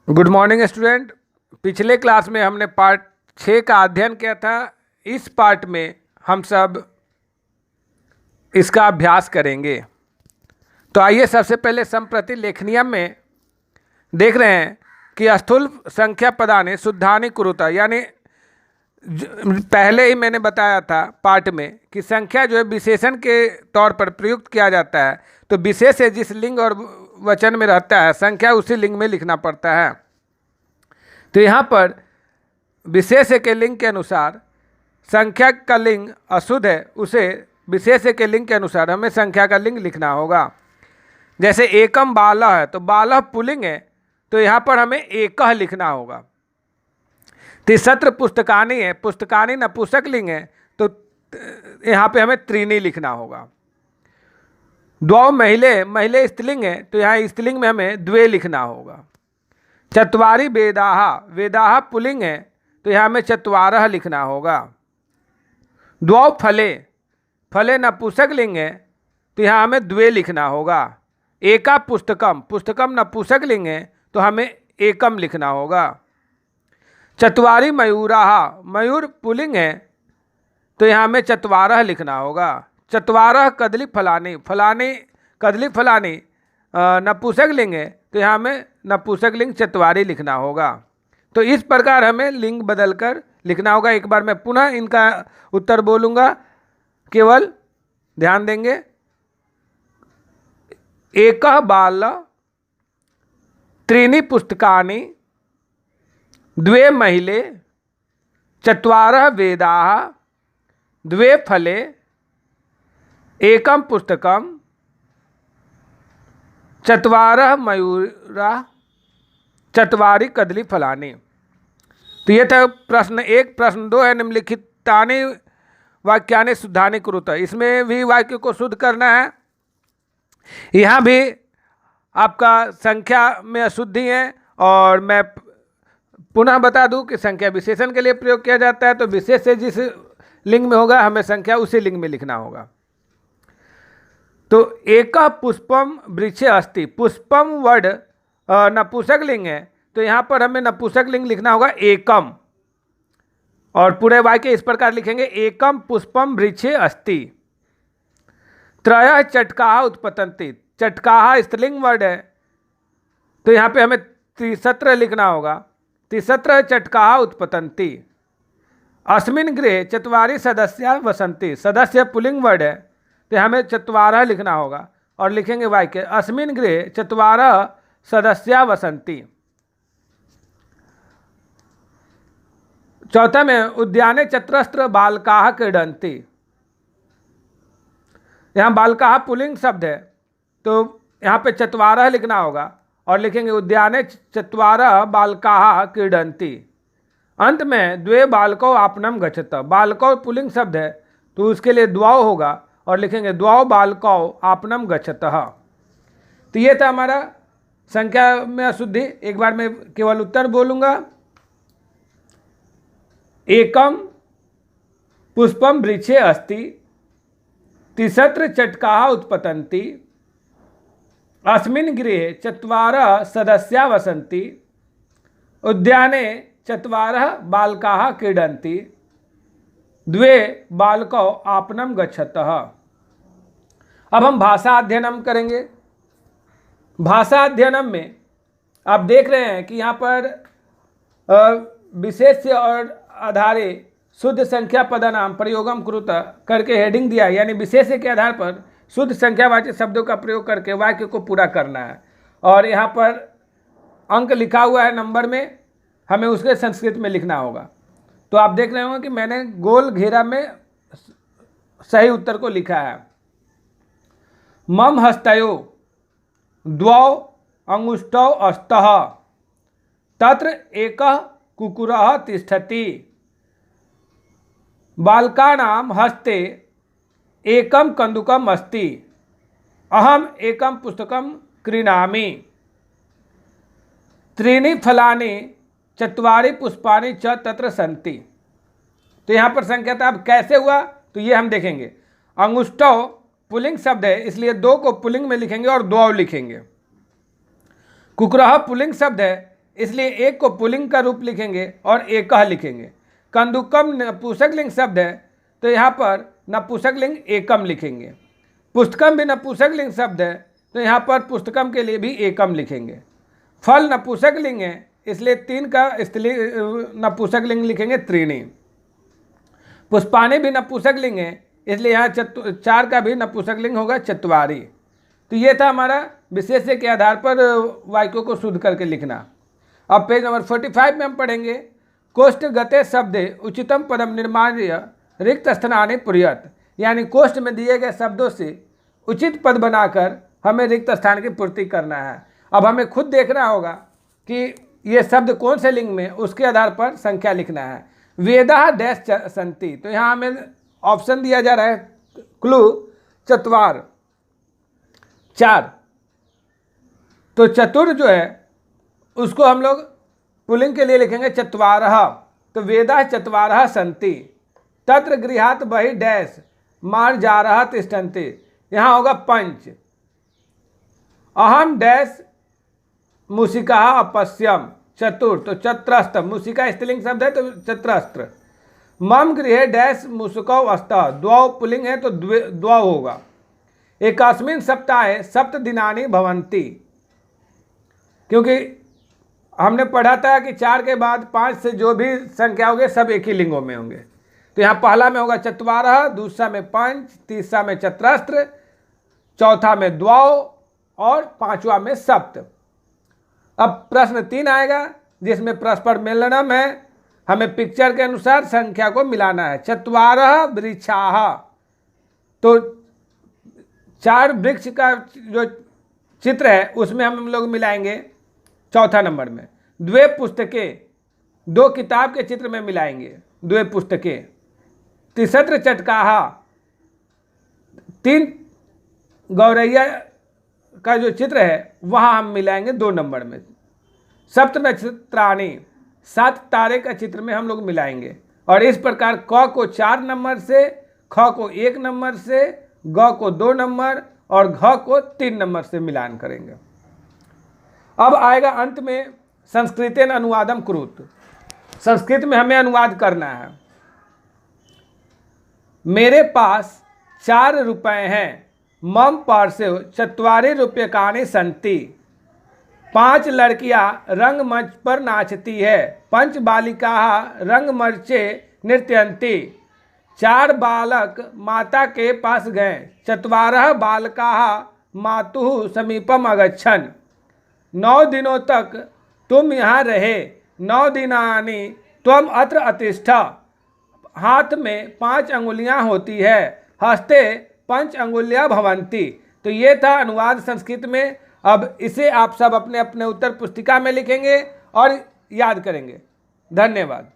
Good morning student. पिछले class में हमने पार्ट 6 का अध्ययन किया था। इस पार्ट में हम सब इसका अभ्यास करेंगे। तो आइए सबसे पहले संप्रति लेखनीय में देख रहे हैं कि स्थूल संख्या पदानि शुद्धानि कुरुता, यानी पहले ही मैंने बताया था पार्ट में कि संख्या जो है विशेषण के तौर पर प्रयुक्त किया जाता है, तो विशेष है जिस लिंग और वचन में रहता है संख्या उसी लिंग में लिखना पड़ता है। तो यहाँ पर विशेष के लिंग के अनुसार संख्या का लिंग अशुद्ध है, उसे विशेष के लिंग के अनुसार हमें संख्या का लिंग लिखना होगा। जैसे एकम बालह है तो बालह पुल्लिंग है, तो यहाँ पर हमें एकह लिखना होगा। तिसत्र पुस्तकानि है, पुस्तकानि नपुंसक लिंग है, तो यहाँ पे हमें त्रीनी लिखना होगा। द्वौ महिले, महिले स्त्रीलिंग है, तो यहाँ स्त्रीलिंग में हमें द्वे लिखना होगा। चत्वारि वेदाः, वेदाः पुल्लिंग है, तो यहाँ हमें चत्वारः लिखना होगा। द्वौ फले, फले नपुंसक लिंग है, तो यहाँ हमें द्वे लिखना होगा। एका पुस्तकम, पुस्तकम नपुंसक लिंग है, तो हमें एकम लिखना होगा। चत्वारि मयूराः, मयूर पुल्लिंग है, तो यहाँ हमें चत्वारः लिखना होगा। चत्वारः कदली फलानि, फलानि कदली फलानि नपुंसक लिंग है, तो यहाँ हमें नपुंसक लिंग चत्वारी लिखना होगा। तो इस प्रकार हमें लिंग बदलकर लिखना होगा। एक बार मैं पुनः इनका उत्तर बोलूँगा, केवल ध्यान देंगे। एकः बालः, त्रीणि पुस्तकानि, द्वे महिले, चत्वारः वेदाः, द्वे फले, एकम पुस्तकम, चत्वारः मयूराः, चत्वारि कदली फलानि। तो ये था प्रश्न एक। प्रश्न दो है निम्नलिखितानि वाक्यानि शुद्धानि कुरुत, इसमें भी वाक्य को शुद्ध करना है। यहाँ भी आपका संख्या में अशुद्धि है, और मैं पुनः बता दूं कि संख्या विशेषण के लिए प्रयोग किया जाता है, तो विशेष से जिस लिंग में होगा हमें संख्या उसी लिंग में लिखना होगा। तो एकः पुष्पम वृक्षे अस्ति, पुष्पम वर्ड नपुंसक लिंग है, तो यहाँ पर हमें नपुंसक लिंग लिखना होगा एकम, और पूरे वाक्य इस प्रकार लिखेंगे, एकम पुष्पम वृक्षे अस्ति। त्रयः चटकाः उत्पतन्ति, चटकाः स्त्रीलिंग वर्ड है, तो यहाँ पे हमें त्रिसत्र लिखना होगा। त्रिसत्र चटकाः उत्पतन्ति। अस्मिन् गृहे चत्वारि सदस्याः वसन्ति, सदस्य पुल्लिंग वर्ड है, तो हमें चत्वारः लिखना होगा, और लिखेंगे वाक्य अस्मिन् गृहे चत्वारः सदस्याः वसन्ति। चौथा में उद्याने चत्रस्त्र बालकाः क्रीडन्ति, यहाँ बालकाः पुल्लिंग शब्द है, तो यहाँ पे चत्वारः लिखना होगा, और लिखेंगे उद्याने चत्वारः बालकाः क्रीडन्ति। अंत में द्वे बालकौ आपनम गच्छत, बालकौ पुल्लिंग शब्द है, तो उसके लिए द्वौ होगा, और लिखेंगे द्वौ बालकौ आपनम गच्छतः। तो ये था हमारा संख्या में अशुद्धि। एक बार मैं केवल उत्तर बोलूँगा। एकम पुष्पम वृक्षे अस्ति, तिसत्र चटकाः उत्पतन्ति, अस्मिन् गृहे चत्वारः सदस्याः वसन्ति, उद्याने चत्वारः बालकाः क्रीडन्ति, द्वे बालकौ आपनम गच्छतः। अब हम भाषा अध्ययनम करेंगे। भाषा अध्ययनम में आप देख रहे हैं कि यहाँ पर विशेष और आधारे शुद्ध संख्या पदानाम प्रयोगम कुरुत करके हेडिंग दिया है, यानी विशेष के आधार पर शुद्ध संख्यावाचक शब्दों का प्रयोग करके वाक्य को पूरा करना है। और यहाँ पर अंक लिखा हुआ है नंबर में, हमें उसके संस्कृत में लिखना होगा। तो आप देख रहे होंगे कि मैंने गोल घेरा में सही उत्तर को लिखा है। मम हस्तयो द्वौ अंगुष्ठौ अस्तः, तत्र एकः कुक्कुरः तिष्ठति, बालकानां हस्ते एकम कन्दुकम् अस्ति, अहम एकम पुस्तकं क्रीणामि, त्रीणि फलानि चत्वारि पुष्पानि च तत्र सन्ति। तो यहाँ पर संख्या था। अब कैसे हुआ तो ये हम देखेंगे। अंगुष्ठौ पुल्लिंग शब्द है, इसलिए दो को पुल्लिंग में लिखेंगे और द्वौ लिखेंगे। कुक्कुरः पुल्लिंग शब्द है, इसलिए एक को पुल्लिंग का रूप लिखेंगे और एकः लिखेंगे। कंदुकम नपुंसकलिंग शब्द है तो यहाँ पर नपुंसकलिंग एकम लिखेंगे। पुस्तकम भी नपुंसकलिंग शब्द है तो यहाँ पर पुस्तकम के लिए भी एकम लिखेंगे। फल नपुंसकलिंग है इसलिए 3 का स्त्रीलिंग नपुंसकलिंग लिखेंगे त्रीणी। पुष्पाणि भी नपुंसकलिंग है इसलिए यहाँ 4 का भी नपुंसकलिंग होगा चत्वारि। तो ये था हमारा विशेष्य के आधार पर वाक्यों को शुद्ध करके लिखना। अब पेज नंबर 45 में हम पढ़ेंगे कोष्ठ गते शब्दे उचितम पदम निर्माण्य रिक्त स्थानानि पूरयत, यानी कोष्ठ में दिए गए शब्दों से उचित पद बनाकर हमें रिक्त स्थान की पूर्ति करना है। अब हमें खुद देखना होगा कि ये शब्द कौन से लिंग में, उसके आधार पर संख्या लिखना है। वेदा डैश संति, तो यहाँ हमें ऑप्शन दिया जा रहा है क्लू चत्वार 4, तो चतुर जो है उसको हम लोग पुल्लिंग के लिए लिखेंगे चत्वारः। तो वेदा चत्वारः संति तत्र गृहात् बहि डैश मार्जारः तिष्ठन्ति, यहाँ होगा 5। अहम डैश मूषिका अपश्यम चतुर, तो चत्रस्त्र, मूषिका स्त्रीलिंग शब्द है तो चत्रस्त्र। मम गृहे डैश मूषिकौ अस्तः, द्वौ पुल्लिंग है तो द्वौ होगा। एकस्मिन् सप्ताहे 7 दिनानि भवन्ति, क्योंकि हमने पढ़ा था कि 4 के बाद 5 से जो भी संख्या होंगे सब एक ही लिंगों में होंगे। तो यहाँ पहला में होगा चत्वारः, दूसरा में 5, तीसरा में चत्रस्त्र, चौथा में द्वौ और 5वां में सप्त। अब प्रश्न 3 आएगा जिसमें परस्पर मेलनम है, हमें पिक्चर के अनुसार संख्या को मिलाना है। चत्वारः वृक्षाः, तो 4 वृक्ष का जो चित्र है उसमें हम लोग मिलाएंगे चौथा नंबर में। 2 पुस्तकें, 2 किताब के चित्र में मिलाएंगे 2 पुस्तकें। तिसत्र चटकाः, 3 गौरैया का जो चित्र है वहाँ हम मिलाएंगे 2 नंबर में। सप्त नक्षत्राणि, 7 तारे का चित्र में हम लोग मिलाएंगे। और इस प्रकार क को 4 नंबर से, ख को 1 नंबर से, ग को 2 नंबर और घ को 3 नंबर से मिलान करेंगे। अब आएगा अंत में संस्कृतेन अनुवादम कुरुत, संस्कृत में हमें अनुवाद करना है। मेरे पास 4 रुपए हैं, मम पार्श्वे 4 रूप्यकाणि सन्ति। 5 लड़कियां रंगमंच पर नाचती है, 5 बालिकाः रंगमंचे नृत्यन्ति। 4 बालक माता के पास गए, 4 बालकाः मातुः समीपम अगच्छन्। 9 दिनों तक तुम यहाँ रहे, 9 दिनानि त्वम अत्र अतिष्ठ। हाथ में 5 अंगुलियां होती है, हस्ते 5 अंगुलियां भवन्ति। तो ये था अनुवाद संस्कृत में। अब इसे आप सब अपने अपने उत्तर पुस्तिका में लिखेंगे और याद करेंगे। धन्यवाद।